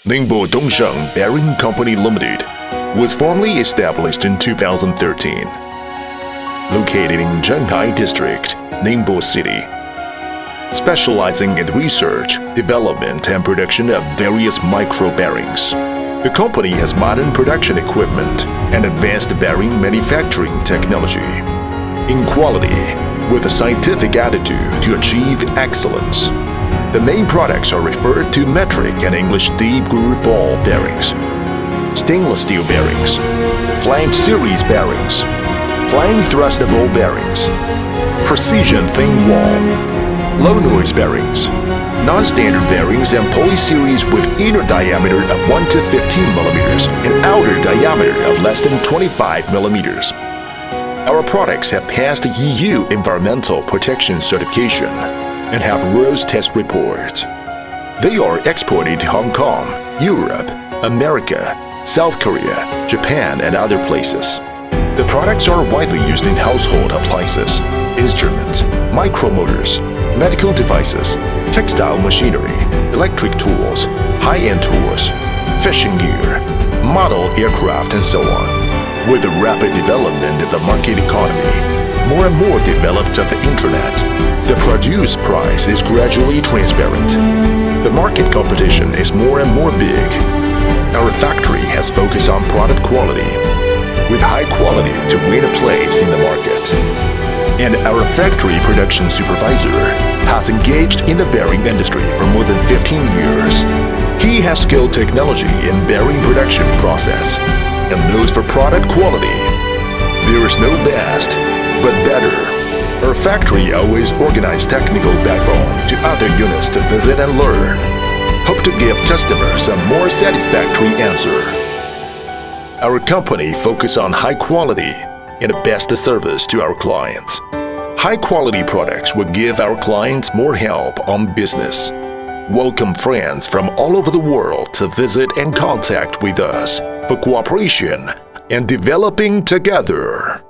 Ningbo Dongsheng Bearing Company Limited was formally established in 2013. Located in Zhenghai District, Ningbo City, specializing in research, development, and production of various micro bearings. The company has modern production equipment and advanced bearing manufacturing technology. In quality, with a scientific attitude to achieve excellence. The main products are referred to metric and English deep groove ball bearings, stainless steel bearings, flange series bearings, flange thrust ball bearings, precision thin wall, low noise bearings, non-standard bearings, and poly series with inner diameter of 1 to 15 millimeters and outer diameter of less than 25 millimeters. Our products have passed the EU Environmental Protection Certification and have RoHS test reports. They are exported to Hong Kong, Europe, America, South Korea, Japan, and other places. The products are widely used in household appliances, instruments, micromotors, medical devices, textile machinery, electric tools, high-end tools, fishing gear, model aircraft, and so on. With the rapid development of the market economy, more and more developed of the internet, the produce price is gradually transparent. The market competition is more and more big. Our factory has focused on product quality, with high quality to win a place in the market. And our factory production supervisor has engaged in the bearing industry for more than 15 years. He has skilled technology in bearing production process and knows for product quality. There is no best, but better. Our factory always organizes technical backbone to other units to visit and learn. Hope to give customers a more satisfactory answer. Our company focuses on high quality and the best service to our clients. High-quality products will give our clients more help on business. Welcome friends from all over the world to visit and contact with us for cooperation and developing together.